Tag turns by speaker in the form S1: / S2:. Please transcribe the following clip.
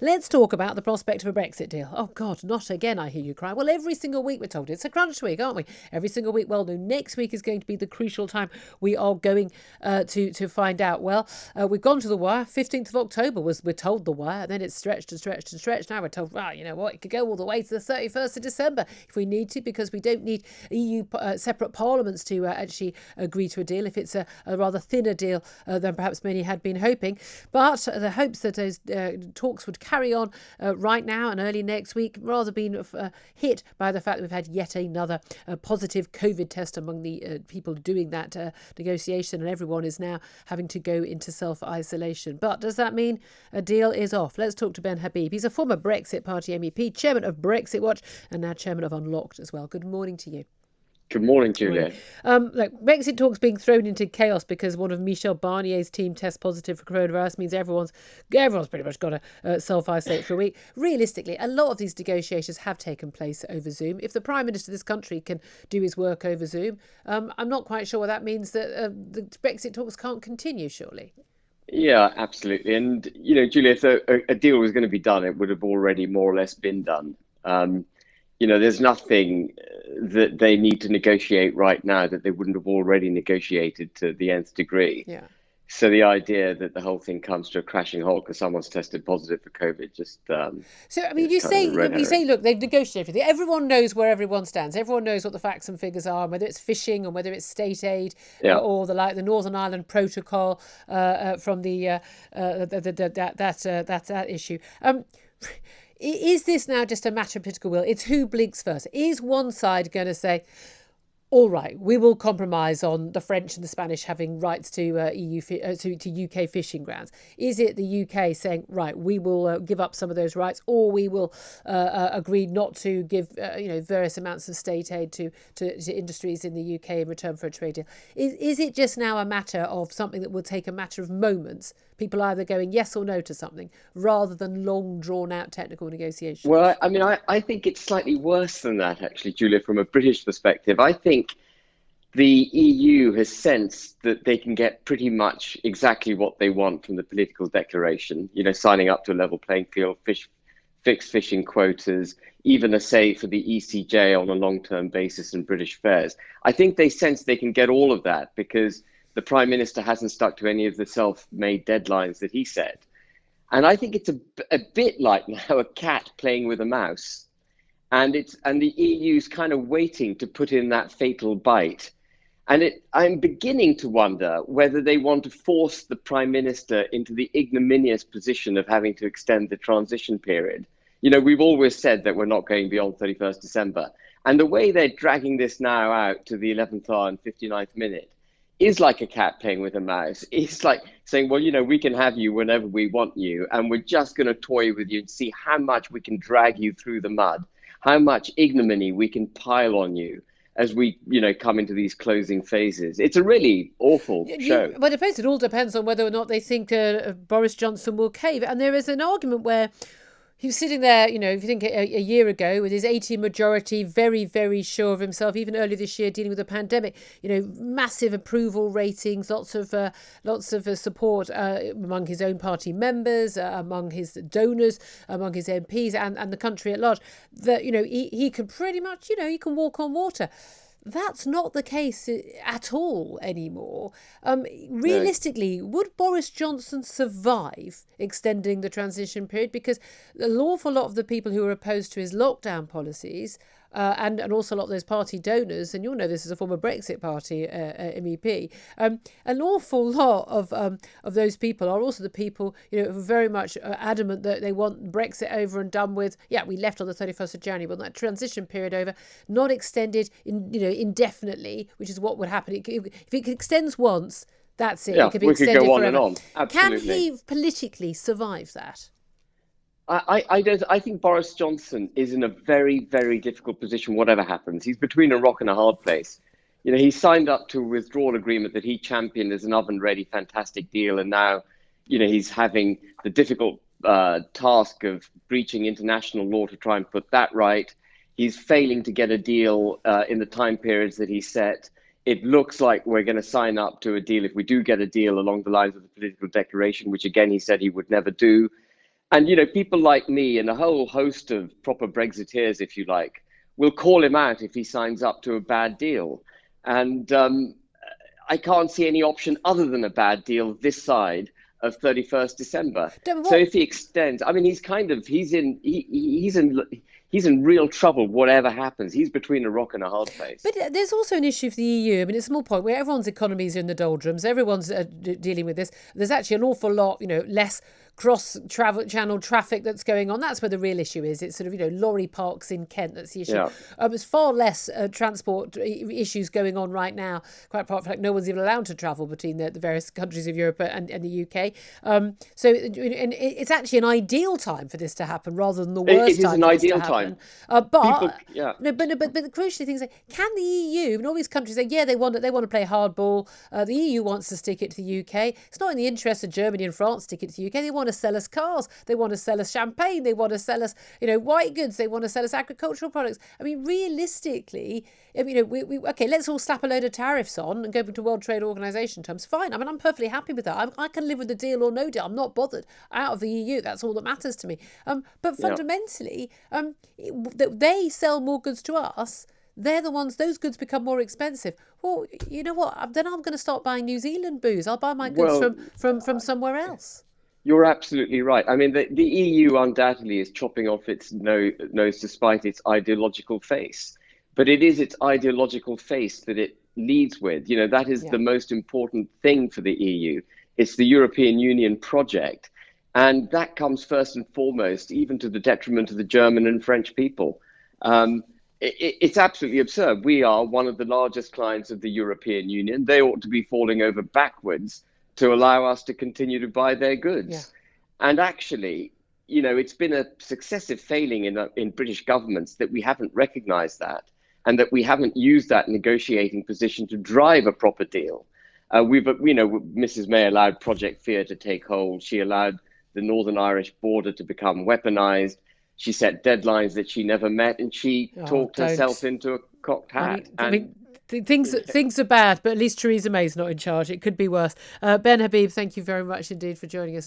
S1: Let's talk about the prospect of a Brexit deal. Oh, God, not again, I hear you cry. Well, every single week we're told it's a crunch week, aren't we? Every single week. Well, no, next week is going to be the crucial time we are going to find out. Well, we've gone to the wire. 15th of October we're told the wire. Then it's stretched and stretched and stretched. Now we're told, well, you know what, it could go all the way to the 31st of December if we need to, because we don't need EU separate parliaments to actually agree to a deal if it's a rather thinner deal than perhaps many had been hoping. But the hopes that those talks would carry on right now and early next week rather been hit by the fact that we've had yet another positive COVID test among the people doing that negotiation, and everyone is now having to go into self-isolation. But does that mean a deal is off? Let's talk to Ben Habib. He's a former Brexit Party MEP, chairman of Brexit Watch, and now chairman of Unlocked as well. Good morning to you.
S2: Good morning, Julia.
S1: Brexit talks being thrown into chaos because one of Michel Barnier's team tests positive for coronavirus means everyone's pretty much got to self-isolate for a week. Realistically, a lot of these negotiations have taken place over Zoom. If the Prime Minister of this country can do his work over Zoom, I'm not quite sure what that means that the Brexit talks can't continue, surely.
S2: Yeah, absolutely. And, you know, Julia, if a deal was going to be done, it would have already more or less been done. There's nothing that they need to negotiate right now that they wouldn't have already negotiated to the nth degree.
S1: Yeah.
S2: So the idea that the whole thing comes to a crashing halt because someone's tested positive for COVID just
S1: So I mean, you say, look, they've negotiated everything. Everyone knows where everyone stands. Everyone knows what the facts and figures are, whether it's fishing and whether it's state aid or the Northern Ireland Protocol from that issue. Is this now just a matter of political will? It's who blinks first. Is one side going to say, all right, we will compromise on the French and the Spanish having rights to to UK fishing grounds? Is it the UK saying, right, we will give up some of those rights, or we will agree not to give various amounts of state aid to industries in the UK in return for a trade deal? Is it just now a matter of something that will take a matter of moments? People either going yes or no to something rather than long drawn out technical negotiations?
S2: Well, I mean, I think it's slightly worse than that, actually, Julia, from a British perspective. I think the EU has sensed that they can get pretty much exactly what they want from the political declaration, signing up to a level playing field, fixed fishing quotas, even a say for the ECJ on a long-term basis in British affairs. I think they sense they can get all of that because the Prime Minister hasn't stuck to any of the self-made deadlines that he set. And I think it's a bit like now a cat playing with a mouse. And the EU's kind of waiting to put in that fatal bite. And I'm beginning to wonder whether they want to force the Prime Minister into the ignominious position of having to extend the transition period. We've always said that we're not going beyond 31st December. And the way they're dragging this now out to the 11th hour and 59th minute is like a cat playing with a mouse. It's like saying, well, we can have you whenever we want you, and we're just going to toy with you and see how much we can drag you through the mud, how much ignominy we can pile on you as we, come into these closing phases. It's a really awful show.
S1: But I suppose it all depends on whether or not they think Boris Johnson will cave. And there is an argument where he was sitting there, if you think a year ago with his 80 majority, very, very sure of himself, even earlier this year dealing with the pandemic, massive approval ratings, lots of support among his own party members, among his donors, among his MPs and the country at large, that, he could pretty much, he can walk on water. That's not the case at all anymore. Realistically, would Boris Johnson survive extending the transition period? Because an awful lot of the people who are opposed to his lockdown policies and also a lot of those party donors, and you'll know this as a former Brexit Party MEP, an awful lot of those people are also the people who are very much adamant that they want Brexit over and done with. Yeah, we left on the 31st of January, but that transition period over, not extended indefinitely, which is what would happen. If it extends once, that's it.
S2: Yeah,
S1: it could be
S2: we could
S1: extended
S2: go on
S1: forever.
S2: and on. Absolutely.
S1: Can he politically survive that?
S2: I think Boris Johnson is in a very, very difficult position, whatever happens. He's between a rock and a hard place. He signed up to a withdrawal agreement that he championed as an oven-ready, fantastic deal. And now, he's having the difficult task of breaching international law to try and put that right. He's failing to get a deal in the time periods that he set. It looks like we're going to sign up to a deal, if we do get a deal, along the lines of the political declaration, which, again, he said he would never do. And, people like me and a whole host of proper Brexiteers, if you like, will call him out if he signs up to a bad deal. And I can't see any option other than a bad deal this side of 31st December. So if he extends, I mean, he's in real trouble, whatever happens. He's between a rock and a hard place.
S1: But there's also an issue for the EU. I mean, it's a small point where everyone's economies are in the doldrums. Everyone's dealing with this. There's actually an awful lot, less channel traffic that's going on. That's where the real issue is. It's sort of, lorry parks in Kent. That's the issue.
S2: Yeah.
S1: There's far less transport issues going on right now. Quite apart from the fact no one's even allowed to travel between the various countries of Europe and the UK. So it's actually an ideal time for this to happen rather than the worst time.
S2: It is an ideal time.
S1: But the crucial thing is, can the EU and all these countries say, yeah, they want to play hardball. The EU wants to stick it to the UK. It's not in the interest of Germany and France to stick it to the UK. They want to sell us cars. They want to sell us champagne. They want to sell us, white goods. They want to sell us agricultural products. I mean, realistically, okay, let's all slap a load of tariffs on and go into World Trade Organization terms. Fine. I mean, I'm perfectly happy with that. I can live with the deal or no deal. I'm not bothered. Out of the EU, that's all that matters to me. But fundamentally, they sell more goods to us. They're the ones, those goods become more expensive. Well, you know what? Then I'm going to start buying New Zealand booze. I'll buy my goods from somewhere else.
S2: You're absolutely right. I mean, the EU undoubtedly is chopping off its nose despite its ideological face. But it is its ideological face that it leads with. That is the most important thing for the EU. It's the European Union project. And that comes first and foremost, even to the detriment of the German and French people. It's absolutely absurd. We are one of the largest clients of the European Union. They ought to be falling over backwards to allow us to continue to buy their goods.
S1: Yeah.
S2: And actually, it's been a successive failing in British governments that we haven't recognized that and that we haven't used that negotiating position to drive a proper deal. Mrs. May allowed Project Fear to take hold. She allowed the Northern Irish border to become weaponized. She set deadlines that she never met, and she talked herself into a cocked hat.
S1: Things are bad, but at least Theresa May's not in charge. It could be worse. Ben Habib, thank you very much indeed for joining us.